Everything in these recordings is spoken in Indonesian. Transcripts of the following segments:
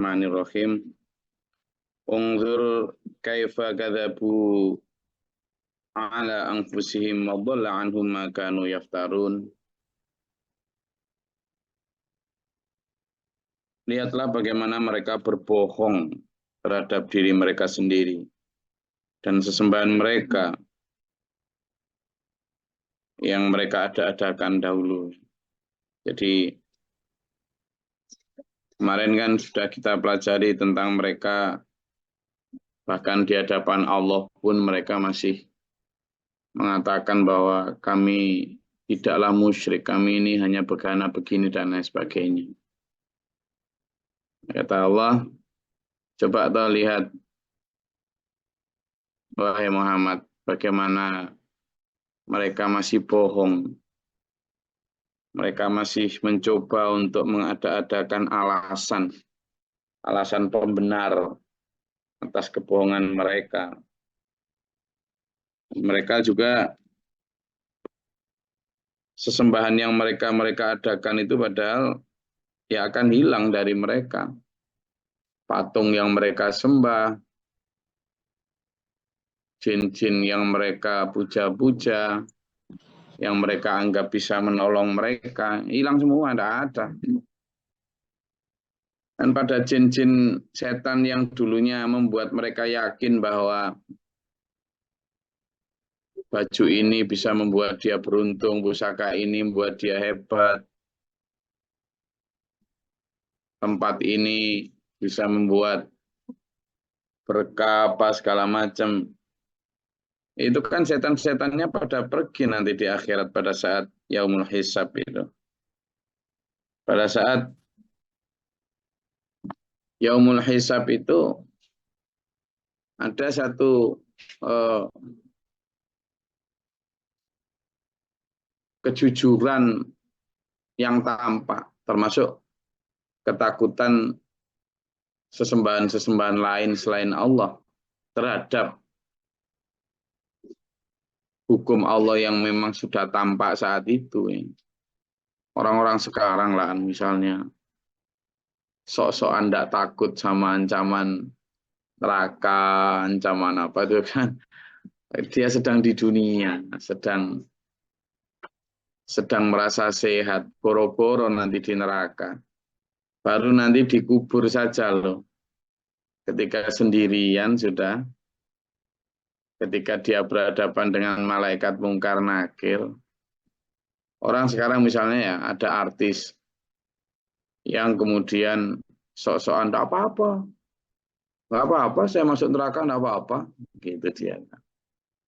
Bismillahirrahmanirrahim. Unzur kaifa kadzabu ala anfusihim wa dhalla anhum ma kanu yaftarun. Lihatlah bagaimana mereka berbohong terhadap diri mereka sendiri dan sesembahan mereka yang mereka ada-adakan dahulu. Jadi kemarin kan sudah kita pelajari tentang mereka, bahkan di hadapan Allah pun mereka masih mengatakan bahwa kami tidaklah musyrik, kami ini hanya begana begini dan lain sebagainya. Kata Allah, coba kau lihat, wahai Muhammad, bagaimana mereka masih bohong. Mereka masih mencoba untuk mengada-adakan alasan pembenar atas kebohongan mereka. Mereka juga sesembahan yang mereka adakan itu padahal ya akan hilang dari mereka. Patung yang mereka sembah, jin-jin yang mereka puja-puja, yang mereka anggap bisa menolong mereka, hilang semua, tidak ada. Dan pada jin-jin setan yang dulunya membuat mereka yakin bahwa baju ini bisa membuat dia beruntung, pusaka ini membuat dia hebat, tempat ini bisa membuat berkah apa segala macam. Itu kan setan-setannya pada pergi nanti di akhirat pada saat yaumul hisab itu. Pada saat yaumul hisab itu ada satu kejujuran yang tampak, termasuk ketakutan sesembahan-sesembahan lain selain Allah terhadap hukum Allah yang memang sudah tampak saat itu. Orang-orang sekarang lah misalnya sok-sokan tidak takut sama ancaman neraka, ancaman apa itu kan. Dia sedang di dunia, sedang merasa sehat, boro-boro nanti di neraka. Baru nanti dikubur saja loh. Ketika sendirian sudah, ketika dia berhadapan dengan malaikat mungkar nakir. Orang sekarang misalnya ya ada artis yang kemudian sok-sokan tidak apa-apa. Nggak apa-apa, saya masuk neraka tidak apa-apa. Gitu dia.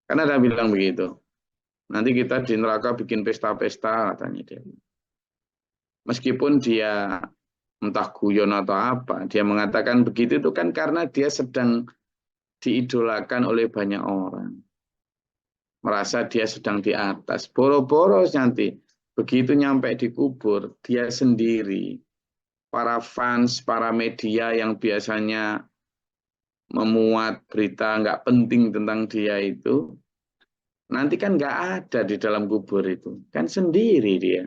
Karena ada bilang begitu. Nanti kita di neraka bikin pesta-pesta katanya dia. Meskipun dia entah guyon atau apa, dia mengatakan begitu itu kan karena dia sedang diidolakan oleh banyak orang. Merasa dia sedang di atas. Boro-boro nanti. Begitu nyampe di kubur, dia sendiri. Para fans, para media yang biasanya memuat berita nggak penting tentang dia itu, nanti kan nggak ada di dalam kubur itu. Kan sendiri dia.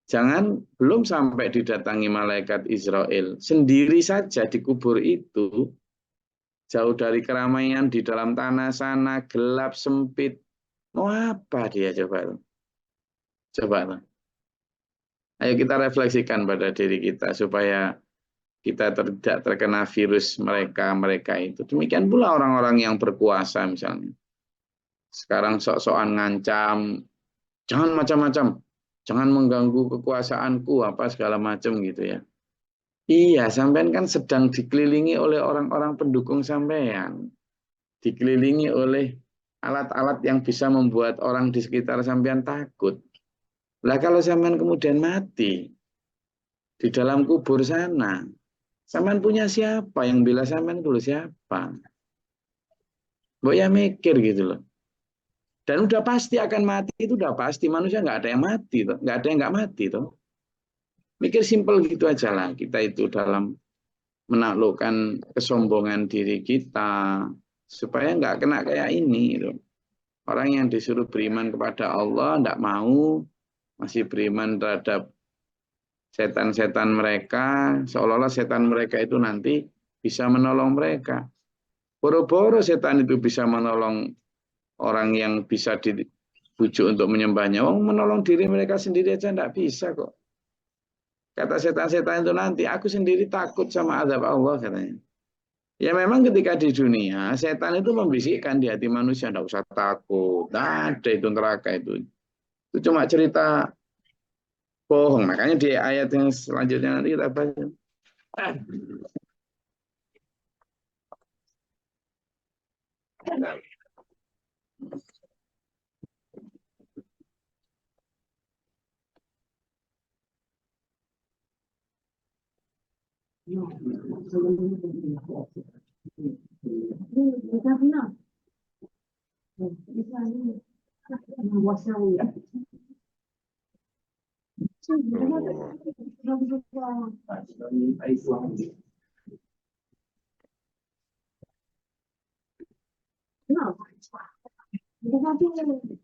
Jangan belum sampai didatangi malaikat Israel. Sendiri saja di kubur itu, jauh dari keramaian, di dalam tanah sana, gelap, sempit. Mau apa dia coba? Coba. Ayo kita refleksikan pada diri kita supaya kita tidak terkena virus mereka itu. Demikian pula orang-orang yang berkuasa misalnya. Sekarang sok-sokan ngancam, jangan macam-macam, jangan mengganggu kekuasaanku apa segala macam gitu ya. Iya, sampean kan sedang dikelilingi oleh orang-orang pendukung sampean. Dikelilingi oleh alat-alat yang bisa membuat orang di sekitar sampean takut. Lah kalau sampean kemudian mati di dalam kubur sana, sampean punya siapa yang bela sampean dulu siapa? Mbok ya mikir gitu loh. Dan udah pasti akan mati itu udah pasti, manusia nggak ada yang mati toh, nggak ada yang nggak mati toh. Mikir simpel gitu aja lah kita itu dalam menaklukkan kesombongan diri kita supaya nggak kena kayak ini gitu. Orang yang disuruh beriman kepada Allah tidak mau, masih beriman terhadap setan-setan mereka, seolah-olah setan mereka itu nanti bisa menolong mereka. Boro-boro setan itu bisa menolong orang yang bisa dibujuk untuk menyembahnya. Oh, menolong diri mereka sendiri aja tidak bisa kok. Kata setan-setan itu nanti, aku sendiri takut sama azab Allah katanya. Ya memang ketika di dunia, setan itu membisikkan di hati manusia, tidak usah takut, tidak ada itu neraka itu. Itu cuma cerita bohong. Makanya di ayat yang selanjutnya nanti kita baca.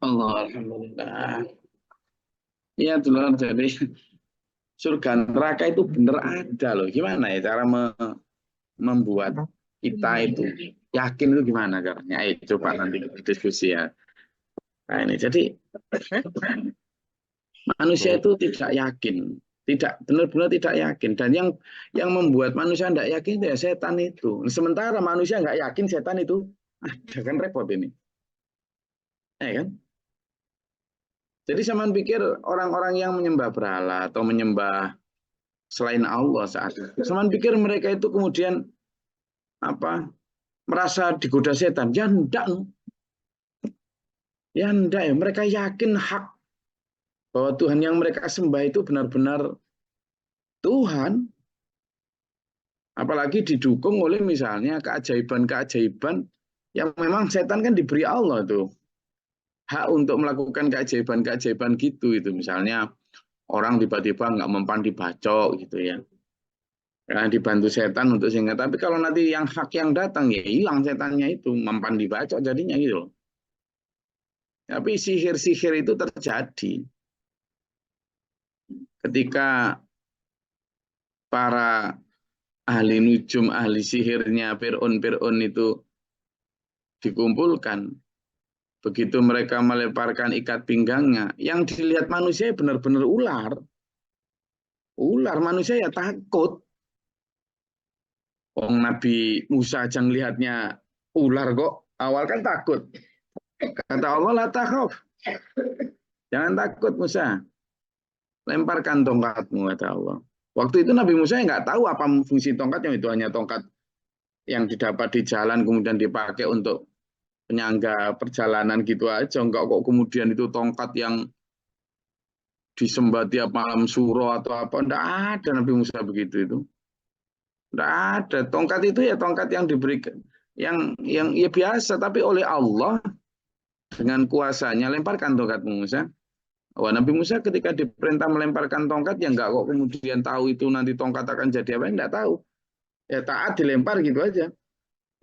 Allah, alhamdulillah. Iya, dulu jadi surga neraka itu benar ada loh. Gimana ya cara membuat kita itu yakin itu gimana caranya? Ayo coba nanti kita diskusi ya. Nah ini jadi manusia itu tidak yakin, tidak benar-benar tidak yakin. Dan yang membuat manusia tidak yakin itu ya setan itu. Sementara manusia nggak yakin setan itu ada, kan repot ini, ya kan? Jadi saya pikir orang-orang yang menyembah berhala atau menyembah selain Allah saat itu, saya pikir mereka itu kemudian apa merasa digoda setan. Ya enggak, ya enggak ya. Mereka yakin hak bahwa Tuhan yang mereka sembah itu benar-benar Tuhan. Apalagi didukung oleh misalnya keajaiban-keajaiban yang memang setan kan diberi Allah tuh hak untuk melakukan keajaiban-keajaiban gitu itu, misalnya orang tiba-tiba nggak mempan dibacok gitu ya. Karena dibantu setan untuk sehingga, tapi kalau nanti yang hak yang datang ya hilang setannya itu, mempan dibacok jadinya gitu loh. Tapi sihir-sihir itu terjadi ketika para ahli nujum, ahli sihirnya Fir'aun itu dikumpulkan. Begitu mereka melemparkan ikat pinggangnya, yang dilihat manusia benar-benar ular. Ular, manusia ya takut. Oh, Nabi Musa aja ngelihatnya ular kok. Awal kan takut. Kata Allah, la takhaf. Jangan takut Musa. Lemparkan tongkatmu, kata Allah. Waktu itu Nabi Musa nggak tahu apa fungsi tongkatnya, itu hanya tongkat yang didapat di jalan kemudian dipakai untuk penyangga perjalanan gitu aja. Enggak kok kemudian itu tongkat yang disembah tiap malam suro atau apa. Enggak ada Nabi Musa begitu itu. Enggak ada. Tongkat itu ya tongkat yang diberikan yang ya biasa, tapi oleh Allah dengan kuasanya lemparkan tongkat Musa. Wah, Nabi Musa ketika diperintah melemparkan tongkat ya enggak kok kemudian tahu itu nanti tongkat akan jadi apa, enggak tahu. Ya taat dilempar gitu aja.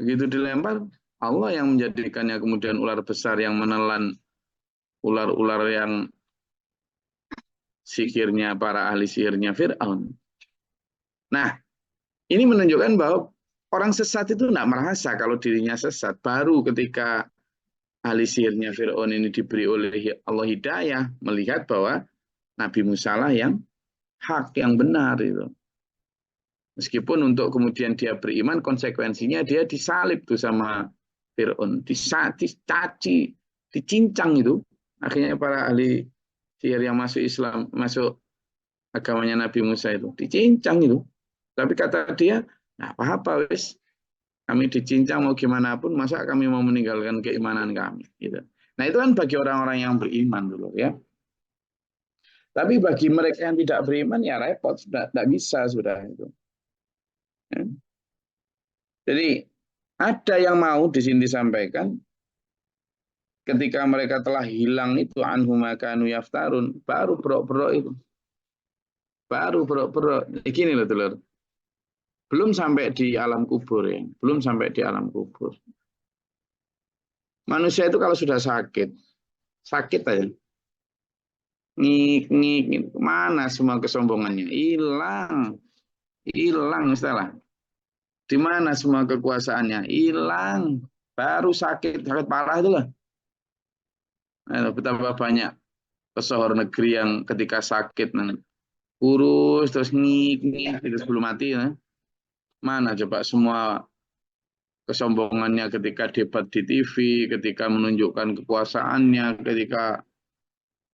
Begitu dilempar, Allah yang menjadikannya kemudian ular besar yang menelan ular-ular yang sihirnya para ahli sihirnya Fir'aun. Nah, ini menunjukkan bahwa orang sesat itu tidak merasa kalau dirinya sesat. Baru ketika ahli sihirnya Fir'aun ini diberi oleh Allah hidayah, melihat bahwa Nabi Musa lah yang hak, yang benar itu. Meskipun untuk kemudian dia beriman, konsekuensinya dia disalib tuh sama Fir'aun, dicaci, dicincang itu. Akhirnya para ahli sihir yang masuk Islam, masuk agamanya Nabi Musa itu, dicincang itu. Tapi kata dia, nah apa-apa wis, kami dicincang mau gimana pun, masa kami mau meninggalkan keimanan kami. Gitu. Nah itu kan bagi orang-orang yang beriman dulu ya. Tapi bagi mereka yang tidak beriman ya repot, sudah tidak bisa sudah itu. Ya. Jadi ada yang mau di sini disampaikan ketika mereka telah hilang itu anhum kanu yaftarun, baru berok-berok itu. Baru berok-berok. Gini loh dulur. Belum sampai di alam kubur ya, belum sampai di alam kubur. Manusia itu kalau sudah sakit, sakit aja. ngik ngik, ngik. Mana semua kesombongannya? Hilang, hilang istilah. Di mana semua kekuasaannya? Hilang. Baru sakit, sakit parah itu lah. Betapa banyak pesohor negeri yang ketika sakit kurus terus ngik ngik itu sebelum mati ya. Mana coba semua kesombongannya ketika debat di TV, ketika menunjukkan kekuasaannya, ketika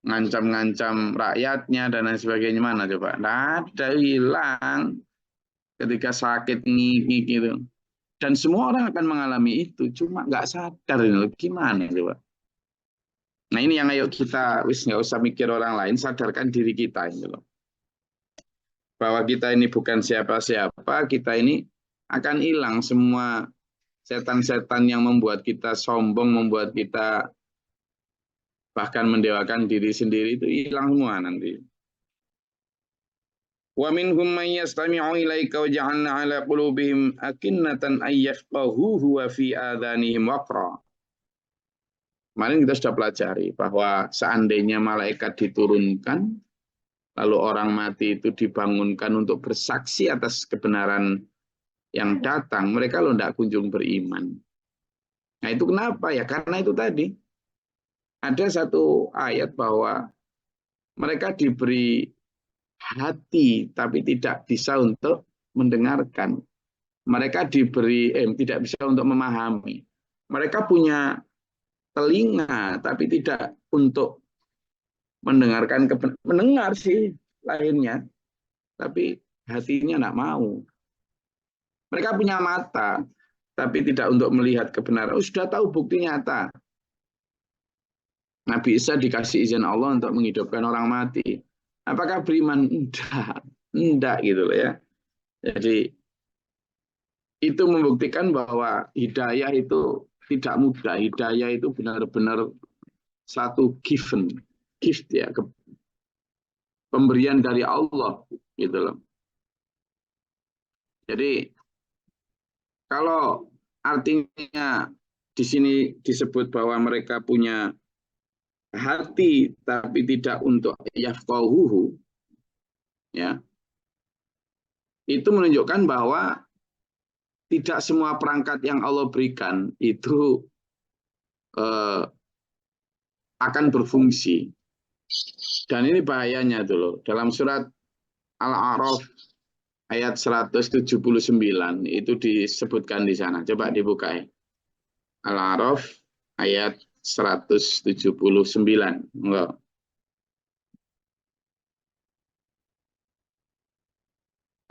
ngancam-ngancam rakyatnya dan lain sebagainya, mana coba? Nggak ada, hilang ketika sakit ngik ngik gitu. Dan semua orang akan mengalami itu, cuma nggak sadar ini loh, gimana coba? Nah ini yang ayo kita wis nggak usah mikir orang lain, sadarkan diri kita ini loh. Bahwa kita ini bukan siapa-siapa, kita ini akan hilang semua setan-setan yang membuat kita sombong, membuat kita bahkan mendewakan diri sendiri itu hilang semua nanti. Wa minhum may yastami'u ilaika wa ja'alna 'ala qulubihim akinnatan ay yafqahuhu wa fi adhanihim waqra. Kemarin kita sudah pelajari bahwa seandainya malaikat diturunkan, lalu orang mati itu dibangunkan untuk bersaksi atas kebenaran yang datang, mereka lo tidak kunjung beriman. Nah itu kenapa ya? Karena itu tadi ada satu ayat bahwa mereka diberi hati tapi tidak bisa untuk mendengarkan. Mereka diberi tidak bisa untuk memahami. Mereka punya telinga tapi tidak untuk mendengarkan, mendengar sih lainnya, tapi hatinya tidak mau. Mereka punya mata, tapi tidak untuk melihat kebenaran. Oh, sudah tahu bukti nyata. Nabi Isa dikasih izin Allah untuk menghidupkan orang mati. Apakah beriman? Enggak. Enggak gitu loh ya. Jadi itu membuktikan bahwa hidayah itu tidak mudah. Hidayah itu benar-benar satu given, gift ya, pemberian dari Allah gitu loh. Jadi kalau artinya di sini disebut bahwa mereka punya hati tapi tidak untuk yafqahuhu, ya, itu menunjukkan bahwa tidak semua perangkat yang Allah berikan itu akan berfungsi. Dan ini bahayanya tuh loh. Dalam surat Al-A'raf ayat 179 itu disebutkan di sana. Coba dibuka ya. Al-A'raf ayat 179. Enggak.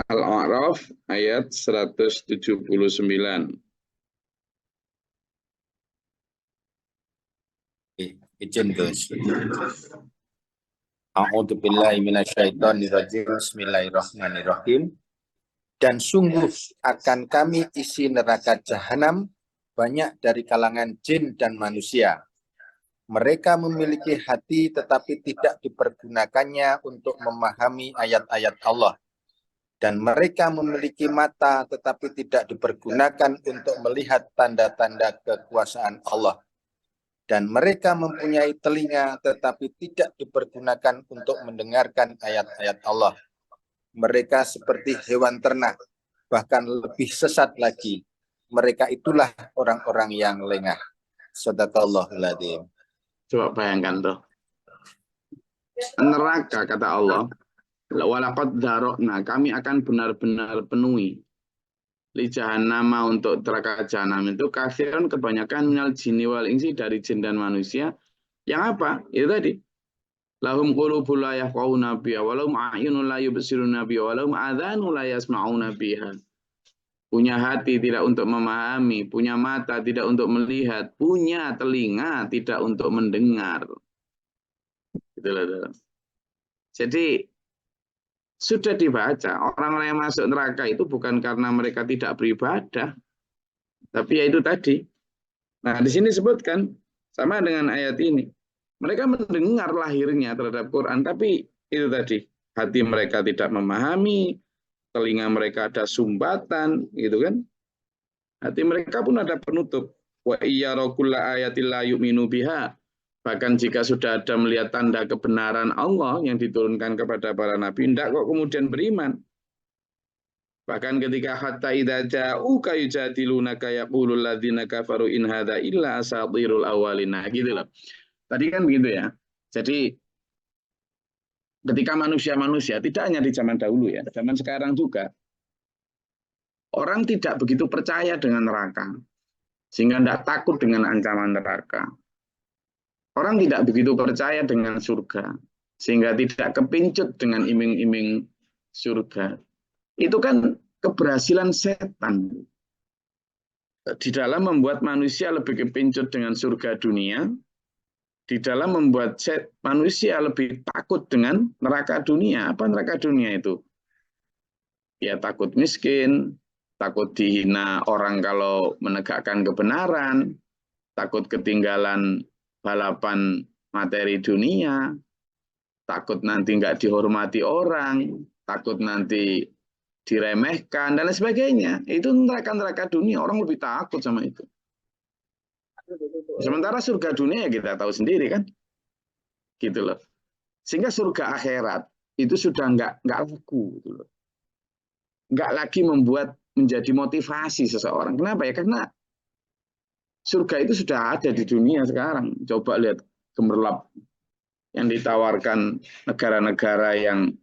Al-A'raf ayat 179. Izin Gus. A'udzubillahi minasyaitonirrajim. Bismillahirrahmanirrahim. Dan sungguh akan kami isi neraka jahanam banyak dari kalangan jin dan manusia. Mereka memiliki hati tetapi tidak dipergunakannya untuk memahami ayat-ayat Allah. Dan mereka memiliki mata tetapi tidak dipergunakan untuk melihat tanda-tanda kekuasaan Allah. Dan mereka mempunyai telinga tetapi tidak dipergunakan untuk mendengarkan ayat-ayat Allah. Mereka seperti hewan ternak, bahkan lebih sesat lagi. Mereka itulah orang-orang yang lengah. Shadaqallahul adzim. Coba bayangkan tuh. Neraka kata Allah, walaqad dzara'na, kami akan benar-benar penuhi li jahannama untuk neraka jahanam itu kafiran kebanyakan minal jinni wal insi dari jin dan manusia yang apa? Itu tadi. Lahum qulubul la yafqahuna biha wa lahum a'yunun la yubsiruna biha wa lahum adhanun la yasma'una biha. Punya hati tidak untuk memahami, punya mata tidak untuk melihat, punya telinga tidak untuk mendengar. Itulah. Jadi sudah dibaca, orang-orang yang masuk neraka itu bukan karena mereka tidak beribadah, tapi ya itu tadi. Nah, di sini disebutkan sama dengan ayat ini. Mereka mendengar lahirnya terhadap Quran, tapi itu tadi, hati mereka tidak memahami, telinga mereka ada sumbatan, gitu kan? Hati mereka pun ada penutup. Wa iyyarakulla ayatil la yu'minu biha Bahkan jika sudah ada melihat tanda kebenaran Allah yang diturunkan kepada para nabi, tidak kok kemudian beriman. Bahkan ketika hatta idza ja'uka yujadilunaka yaqulul ladzina kafaru in hadza illa asatirul awwalin. Nah, gitu loh. Tadi kan begitu ya. Jadi ketika manusia-manusia, tidak hanya di zaman dahulu ya, zaman sekarang juga, orang tidak begitu percaya dengan neraka, sehingga tidak takut dengan ancaman neraka. Orang tidak begitu percaya dengan surga, sehingga tidak kepincut dengan iming-iming surga. Itu kan keberhasilan setan di dalam membuat manusia lebih kepincut dengan surga dunia, di dalam membuat manusia lebih takut dengan neraka dunia. Apa neraka dunia itu? Ya takut miskin, takut dihina orang kalau menegakkan kebenaran, takut ketinggalan balapan materi dunia, takut nanti nggak dihormati orang, takut nanti diremehkan, dan lain sebagainya. Itu neraka-neraka dunia, orang lebih takut sama itu. Sementara surga dunia ya kita tahu sendiri kan, gitu loh. Sehingga surga akhirat itu sudah nggak laku, gitu loh. Nggak lagi membuat menjadi motivasi seseorang. Kenapa ya? Karena surga itu sudah ada di dunia sekarang. Coba lihat gemerlap yang ditawarkan negara-negara yang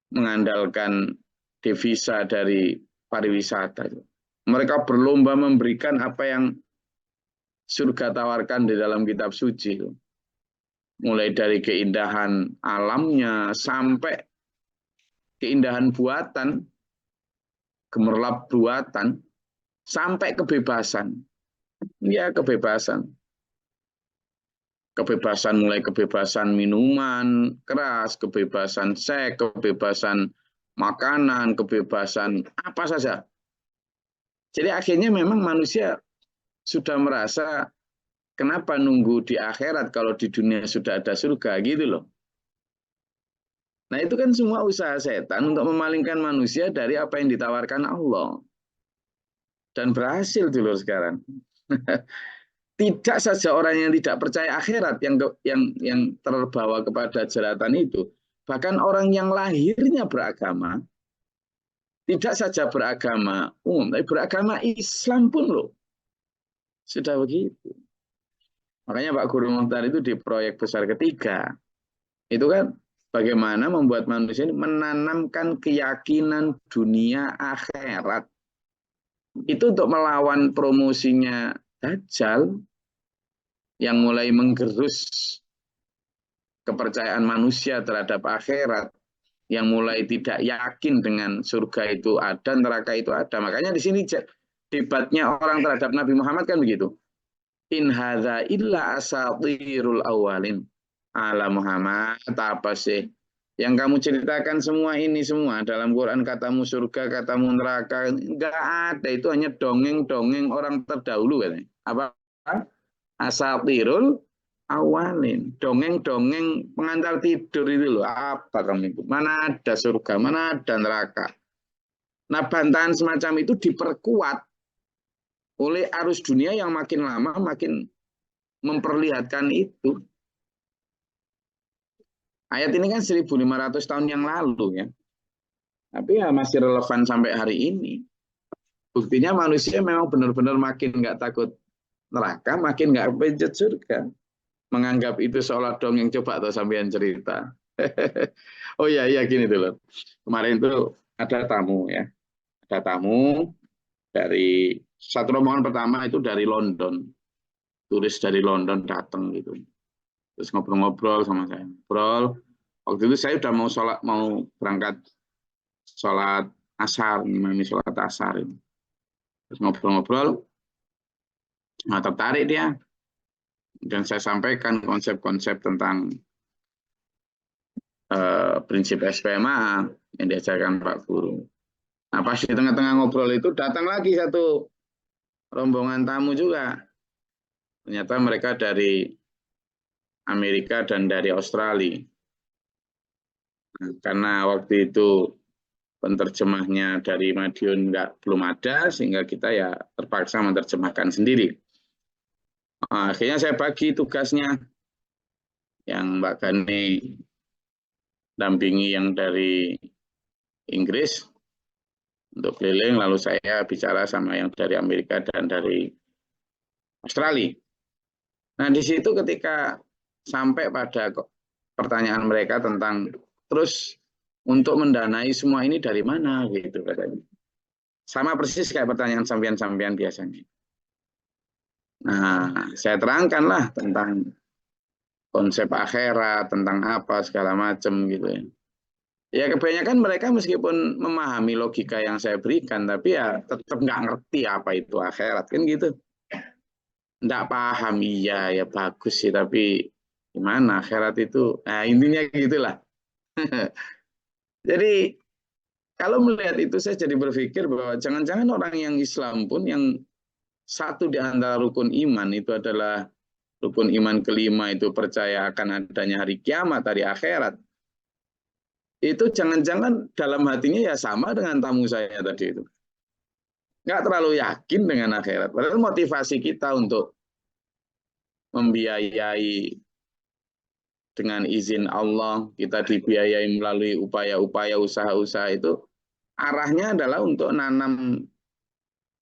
mengandalkan devisa dari pariwisata. Mereka berlomba memberikan apa yang surga tawarkan di dalam kitab suci. Mulai dari keindahan alamnya sampai keindahan buatan, gemerlap buatan, sampai kebebasan. Ya, kebebasan. Kebebasan mulai kebebasan minuman keras, kebebasan seks, kebebasan makanan, kebebasan apa saja. Jadi akhirnya memang manusia sudah merasa kenapa nunggu di akhirat kalau di dunia sudah ada surga gitu loh. Nah itu kan semua usaha setan untuk memalingkan manusia dari apa yang ditawarkan Allah. Dan berhasil dulu sekarang. Tidak saja orang yang tidak percaya akhirat yang terbawa kepada jeratan itu, bahkan orang yang lahirnya beragama, tidak saja beragama umum, tapi beragama Islam pun loh. Sudah begitu. Makanya Pak Guru Mukhtar itu di proyek besar ketiga, itu kan bagaimana membuat manusia ini menanamkan keyakinan dunia akhirat. Itu untuk melawan promosinya Dajjal, yang mulai menggerus kepercayaan manusia terhadap akhirat, yang mulai tidak yakin dengan surga itu ada, neraka itu ada. Makanya di sini debatnya orang terhadap Nabi Muhammad kan begitu. In hadza illa asatirul awalin. Ala Muhammad, apa sih? Yang kamu ceritakan semua ini semua dalam Quran, katamu surga, katamu neraka, enggak ada, itu hanya dongeng-dongeng orang terdahulu katanya. Apa? Asatirul awalin, dongeng-dongeng pengantar tidur itu loh. Apa kamu itu? Mana ada surga, mana ada neraka. Nah, bantahan semacam itu diperkuat oleh arus dunia yang makin lama makin memperlihatkan itu. Ayat ini kan 1.500 tahun yang lalu ya. Tapi ya masih relevan sampai hari ini. Buktinya manusia memang benar-benar makin nggak takut neraka, makin nggak pengen surga. Menganggap itu seolah dongeng, coba atau sampean cerita. Oh iya gini dulu. Kemarin itu ada tamu ya. Ada tamu dari satu rombongan pertama itu dari London. Turis dari London datang gitu. Terus ngobrol-ngobrol sama saya. Ngobrol. Waktu itu saya udah mau berangkat sholat asar, ini sholat asar ini. Terus ngobrol-ngobrol, nah tertarik dia. Dan saya sampaikan konsep-konsep tentang prinsip SPMA yang diajarkan Pak Guru. Nah pas di tengah-tengah ngobrol itu datang lagi satu rombongan tamu juga. Ternyata mereka dari Amerika dan dari Australia. Nah, karena waktu itu penerjemahnya dari Madiun belum ada, sehingga kita ya terpaksa menerjemahkan sendiri. Nah, akhirnya saya bagi tugasnya, yang Mbak Gani dampingi yang dari Inggris untuk keliling, lalu saya bicara sama yang dari Amerika dan dari Australia. Nah, di situ ketika sampai pada pertanyaan mereka tentang terus untuk mendanai semua ini dari mana gitu katanya. Sama persis kayak pertanyaan sampean-sampean biasanya. Nah, saya terangkanlah tentang konsep akhirat, tentang apa segala macam gitu ya. Ya kebanyakan mereka meskipun memahami logika yang saya berikan, tapi ya tetap nggak ngerti apa itu akhirat kan gitu. Nggak paham, iya ya bagus sih, tapi gimana akhirat itu? Nah intinya gitulah. Jadi kalau melihat itu saya jadi berpikir bahwa jangan-jangan orang yang Islam pun yang satu di antara rukun iman itu adalah rukun iman kelima itu percaya akan adanya hari kiamat, hari akhirat. Itu jangan-jangan dalam hatinya ya sama dengan tamu saya tadi itu. Nggak terlalu yakin dengan akhirat. Padahal motivasi kita untuk membiayai dengan izin Allah, kita dibiayai melalui upaya-upaya usaha-usaha itu, arahnya adalah untuk nanam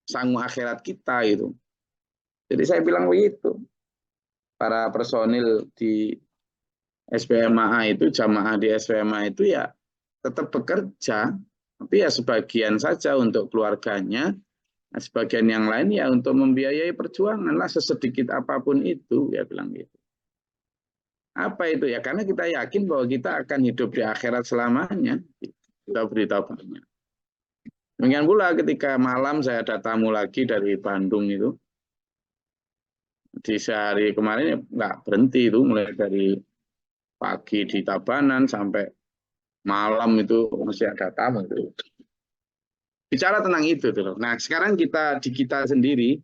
sangu akhirat kita itu. Jadi saya bilang begitu. Para personil di SPMA itu, jamaah di SPMA itu ya tetap bekerja, tapi ya sebagian saja untuk keluarganya, nah, sebagian yang lain ya untuk membiayai perjuangan lah sesedikit apapun itu, ya bilang gitu. Apa itu ya? Karena kita yakin bahwa kita akan hidup di akhirat selamanya. Kita beritahu banyak. Demikian pula ketika malam saya ada tamu lagi dari Bandung itu. Di sehari kemarin nggak berhenti itu, mulai dari pagi di Tabanan sampai malam itu masih ada tamu itu. Bicara tentang itu tuh. Nah, sekarang di kita sendiri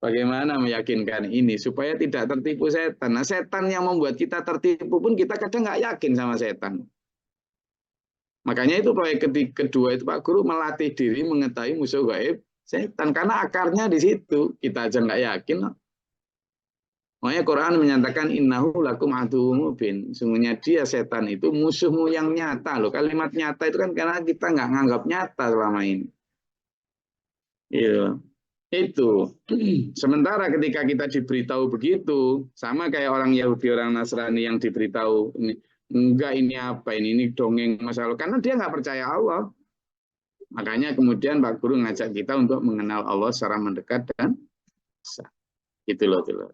bagaimana meyakinkan ini supaya tidak tertipu setan. Nah, setan yang membuat kita tertipu pun kita kadang nggak yakin sama setan. Makanya itu proyek kedua itu Pak Guru melatih diri mengetahui musuh gaib setan. Karena akarnya di situ. Kita aja nggak yakin. Makanya Quran menyatakan innahu lakum aduwwum mubin. Sungguhnya dia setan itu musuhmu yang nyata loh. Kalimat nyata itu kan karena kita nggak nganggap nyata selama ini. Iya. Itu. Sementara ketika kita diberitahu begitu, sama kayak orang Yahudi, orang Nasrani yang diberitahu ini enggak ini apa ini dongeng masa lalu karena dia nggak percaya Allah. Makanya kemudian Pak Guru ngajak kita untuk mengenal Allah secara mendekat dan gitu loh, gitu loh.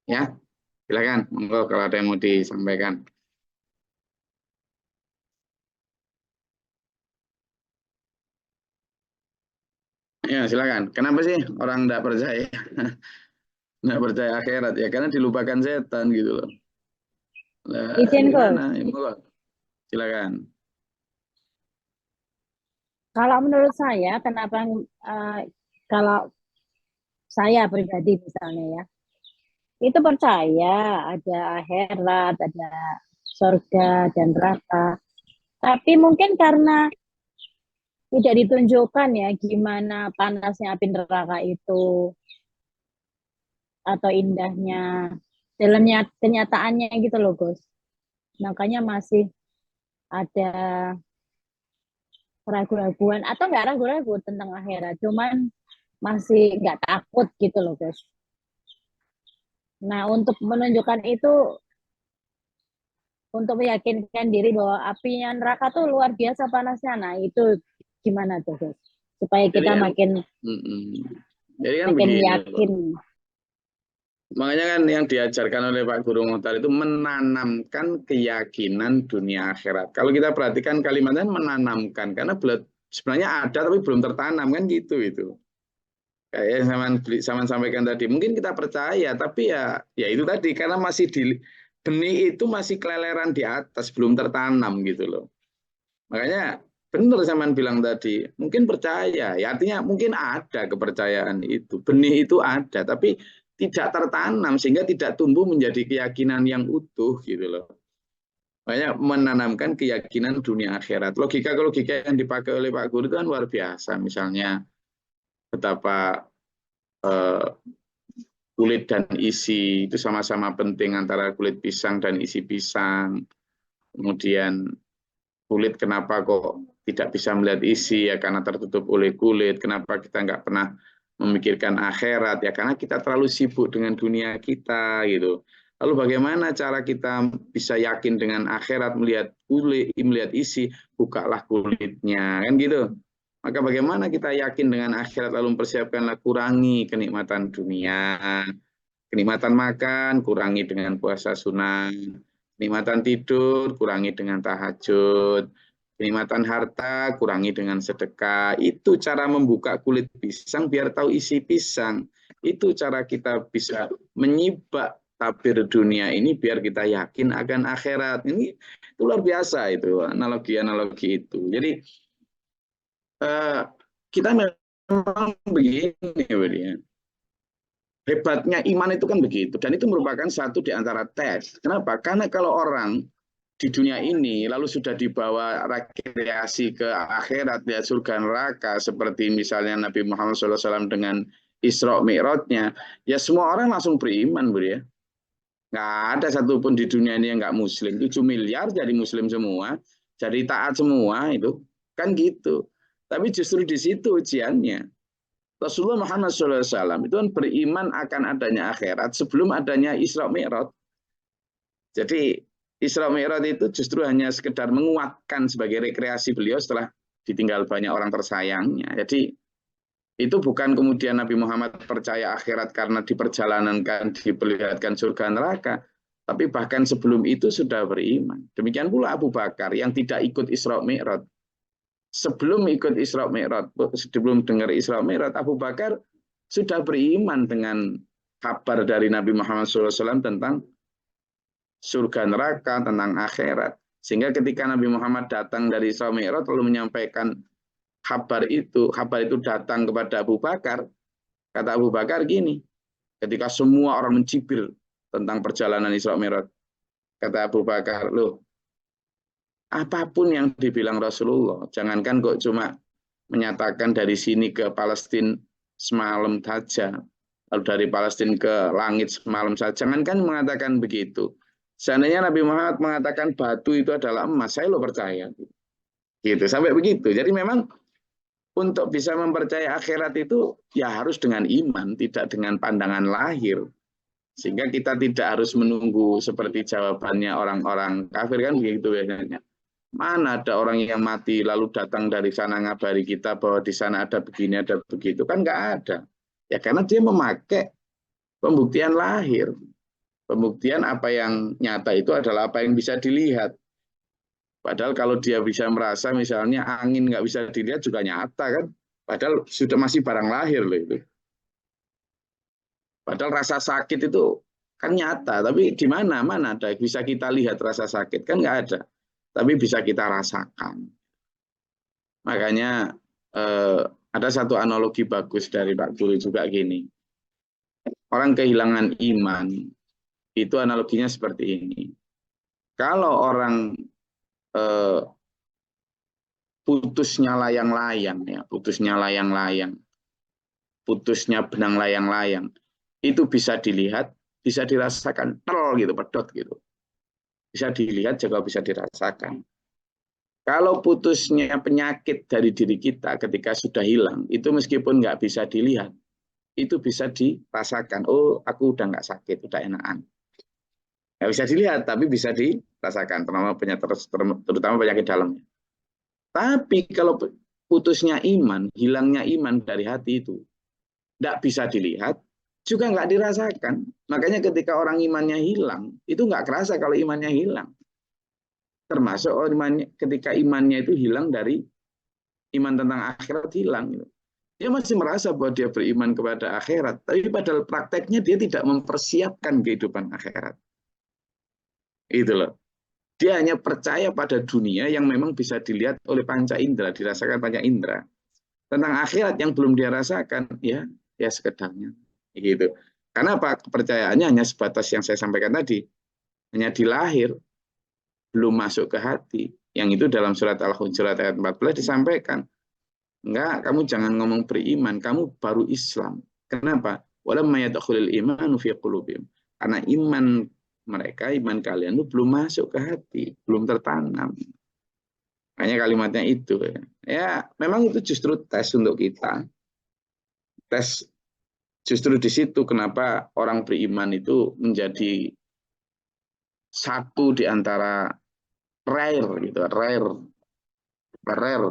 Ya, silakan, monggo kalau ada yang mau disampaikan. Ya, silakan. Kenapa sih orang tidak percaya? Nggak percaya akhirat ya karena dilupakan setan gitu loh. Nah, Izin Gus, gimana? Ya, monggo. Silakan. kalau menurut saya, kenapa kalau saya pribadi misalnya ya, itu percaya ada akhirat, ada surga dan neraka. Tapi mungkin karena tidak ditunjukkan ya gimana panasnya api neraka itu atau indahnya dalam kenyataannya gitu loh Gus. Makanya masih ada keraguan-keraguan atau nggak ragu-ragu tentang akhirat, cuman masih nggak takut gitu loh guys. Nah untuk menunjukkan itu, untuk meyakinkan diri bahwa apinya neraka tuh luar biasa panasnya, nah itu gimana tuh guys supaya kita Jadi makin jadi kan makin begini, yakin. makanya kan yang diajarkan oleh Pak Guru Muhtar itu menanamkan keyakinan dunia akhirat. Kalau kita perhatikan kalimatnya menanamkan, karena sebenarnya ada tapi belum tertanam kan gitu itu. Kayak yang sampaikan tadi, mungkin kita percaya, tapi ya itu tadi karena masih di benih itu masih keleleran di atas, belum tertanam gitu loh. Makanya benar Saman bilang tadi, mungkin percaya, ya artinya mungkin ada kepercayaan itu, benih itu ada, tapi tidak tertanam sehingga tidak tumbuh menjadi keyakinan yang utuh gitu loh. Makanya menanamkan keyakinan dunia akhirat. Logika yang dipakai oleh Pak Guru itu kan luar biasa. Misalnya betapa kulit dan isi itu sama-sama penting antara kulit pisang dan isi pisang. Kemudian kulit kenapa kok tidak bisa melihat isi ya karena tertutup oleh kulit. Kenapa kita nggak pernah memikirkan akhirat ya karena kita terlalu sibuk dengan dunia kita gitu. Lalu bagaimana cara kita bisa yakin dengan akhirat melihat kulit, melihat isi, bukalah kulitnya kan gitu. Maka bagaimana kita yakin dengan akhirat lalu mempersiapkanlah kurangi kenikmatan dunia, kenikmatan makan kurangi dengan puasa sunnah, kenikmatan tidur kurangi dengan tahajud, kenikmatan harta kurangi dengan sedekah. Itu cara membuka kulit pisang biar tahu isi pisang. Itu cara kita bisa menyibak tabir dunia ini biar kita yakin akan akhirat. Ini itu luar biasa itu analogi-analogi itu. Jadi kita memang begini ya. Hebatnya iman itu kan begitu. Dan itu merupakan satu di antara tes. Kenapa? Karena kalau orang di dunia ini lalu sudah dibawa rekreasi ke akhirat, ya surga neraka, seperti misalnya Nabi Muhammad SAW dengan Isra Mi'rajnya, ya semua orang langsung beriman, Bu ya. Nggak ada satupun di dunia ini yang nggak muslim. 7 miliar jadi muslim semua, jadi taat semua itu. Kan gitu. Tapi justru di situ ujiannya. Rasulullah Muhammad SAW itu kan beriman akan adanya akhirat sebelum adanya Isra Mi'raj. Jadi Isra Mi'raj itu justru hanya sekedar menguatkan sebagai rekreasi beliau setelah ditinggal banyak orang tersayangnya. Jadi itu bukan kemudian Nabi Muhammad percaya akhirat karena di perjalanan kan diperlihatkan surga neraka, tapi bahkan sebelum itu sudah beriman. Demikian pula Abu Bakar yang tidak ikut Isra Mi'raj. Sebelum ikut Isra Mi'raj, sebelum dengar Isra Mi'raj, Abu Bakar sudah beriman dengan kabar dari Nabi Muhammad SAW tentang surga neraka, tentang akhirat. Sehingga ketika Nabi Muhammad datang dari Isra Mi'raj lalu menyampaikan kabar itu datang kepada Abu Bakar, kata Abu Bakar gini, ketika semua orang mencibir tentang perjalanan Isra Mi'raj, kata Abu Bakar, loh, apapun yang dibilang Rasulullah, jangankan kok cuma menyatakan dari sini ke Palestina semalam saja, lalu dari Palestina ke langit semalam saja, jangankan mengatakan begitu. Seandainya Nabi Muhammad mengatakan batu itu adalah emas, saya lo percaya. Gitu, sampai begitu. Jadi memang untuk bisa mempercayai akhirat itu ya harus dengan iman, tidak dengan pandangan lahir. Sehingga kita tidak harus menunggu seperti jawabannya orang-orang kafir kan begitu biasanya. Mana ada orang yang mati lalu datang dari sana ngabari kita bahwa di sana ada begini, ada begitu. Kan nggak ada. Ya karena dia memakai pembuktian lahir. Pembuktian apa yang nyata itu adalah apa yang bisa dilihat. Padahal kalau dia bisa merasa misalnya angin nggak bisa dilihat juga nyata kan. Padahal sudah masih barang lahir loh itu. Padahal rasa sakit itu kan nyata. Tapi di mana ada bisa kita lihat rasa sakit kan nggak ada. Tapi bisa kita rasakan. Makanya ada satu analogi bagus dari Pak Guru juga gini. Orang kehilangan iman, itu analoginya seperti ini. Kalau orang putusnya layang-layang, ya, putusnya layang-layang, putusnya benang layang-layang, itu bisa dilihat, bisa dirasakan, tel gitu, pedot gitu. Bisa dilihat juga bisa dirasakan. Kalau putusnya penyakit dari diri kita ketika sudah hilang, itu meskipun nggak bisa dilihat, itu bisa dirasakan. Oh, aku udah nggak sakit, udah enakan. Nggak bisa dilihat, tapi bisa dirasakan, terutama penyakit dalamnya. Tapi kalau putusnya iman, hilangnya iman dari hati itu, nggak bisa dilihat, juga nggak dirasakan. Makanya ketika orang imannya hilang, itu nggak kerasa kalau imannya hilang. Termasuk ketika imannya itu hilang dari iman tentang akhirat hilang. Dia masih merasa bahwa dia beriman kepada akhirat, tapi padahal prakteknya dia tidak mempersiapkan kehidupan akhirat. Itu loh. Dia hanya percaya pada dunia yang memang bisa dilihat oleh panca indera, dirasakan panca indera. Tentang akhirat yang belum dia rasakan, ya sekedarnya. Gitu. Karena apa? Kepercayaannya hanya sebatas yang saya sampaikan tadi. Hanya di lahir, belum masuk ke hati. Yang itu dalam surat Al-Hujurat ayat 14 disampaikan. Enggak, kamu jangan ngomong beriman, kamu baru Islam. Kenapa? walamma yadkhulul imanu fi qulubihim. Karena iman mereka, iman kalian itu belum masuk ke hati, belum tertanam. Hanya kalimatnya itu. Ya, memang itu justru tes untuk kita. Tes justru di situ kenapa orang beriman itu menjadi satu di antara rare gitu, rare,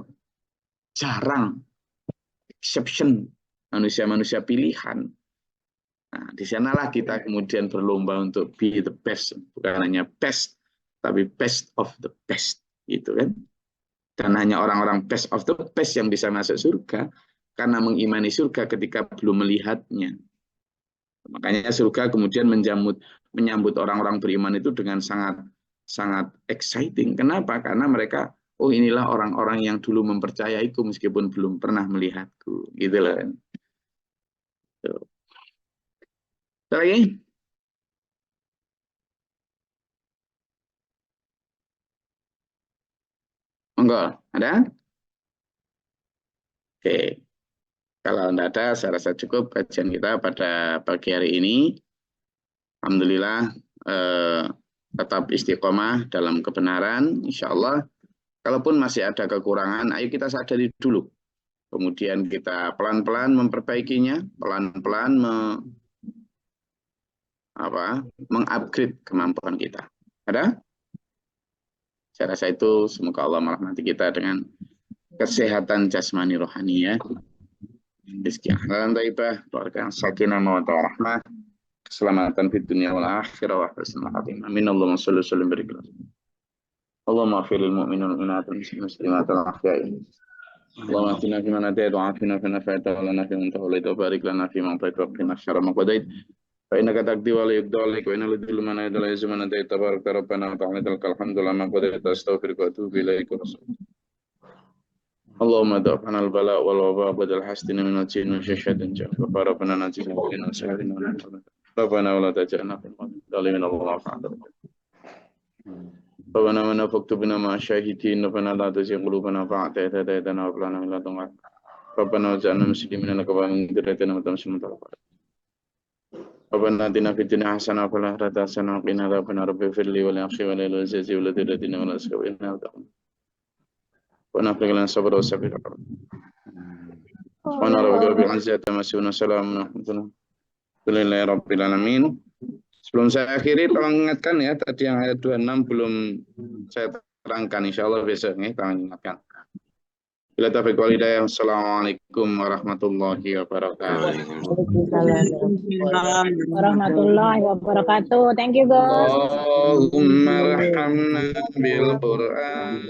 jarang, exception, manusia-manusia pilihan. Nah, di sanalah kita kemudian berlomba untuk be the best, bukan hanya best, tapi best of the best, gitu kan? Dan hanya orang-orang best of the best yang bisa masuk surga, karena mengimani surga ketika belum melihatnya. Makanya surga kemudian menyambut orang-orang beriman itu dengan sangat exciting. Kenapa? Karena mereka, oh inilah orang-orang yang dulu mempercayaiku meskipun belum pernah melihatku, gitu loh. Lagi? Monggo, ada? Oke. Kalau tidak ada, saya rasa cukup kajian kita pada pagi hari ini. Alhamdulillah, tetap istiqomah dalam kebenaran, insya Allah. Kalaupun masih ada kekurangan, ayo kita sadari dulu. Kemudian kita pelan-pelan memperbaikinya, pelan-pelan mengupgrade kemampuan kita. Ada? Saya rasa itu semoga Allah merahmati kita dengan kesehatan jasmani rohani ya. Rizki halalan taibah, keluarga sakinah mawaddah warahmah, keselamatan di dunia wal akhirah wa husnul khatimah. Amin. Allahumma shalli wa sallim barik. Allahumma ighfir lil mu'minina wal mu'minat wal muslimat wal ahya'i. Allahumma atina fi man hadayt wa afina fi man afayt wa lana fi man tawallayt wa barik lana fi ma atayt wa qina syarra ma qadayt. Fa innaka taqdi wa la yuqda alayka wa innal yudhillu man yadhillu la yuzillu man hadayt tabarakta rabbana wa ta'ala lakal hamdu lama qadayt astaghfiruka wa atubu ilaik. Allahumma da'fana al-bala wal waba badal hasdina min al-jinn wa syaitan ja'al wa rabbana najina wa inna sa'alina wa rabbana wa la taj'alna fil dhalimin Allah fa'ala rabbana wa nafaqtu bina ma syahidin rabbana la tuzigh qulubana ba'da idh hadaytana wa hab lana min ladunka rabbana waj'alna muslimin laka wa min dhurriyyatina ummatan muslimatan rabbana atina fid dunya hasanah wa fil akhirati hasanah wa qina adzabannar rabbi ighfir li wa li akhi wa li walidayti wa li dhurriyyatina wa la tasqina ونفق لنا صبر وسبيل الرب ونرى بالعزة مسؤولنا سلام alhamdulillah rabbil alamin. Sebelum saya akhiri tolong ingatkan ya, tadi yang ayat 26 belum saya terangkan, insyaallah besok nih tolong ingatkan. Bila taufiq wal hidayah. Assalamualaikum warahmatullahi wabarakatuh. Warahmatullahi wabarakatuh. Thank you guys. Allahumma arhamna bil Qur'an.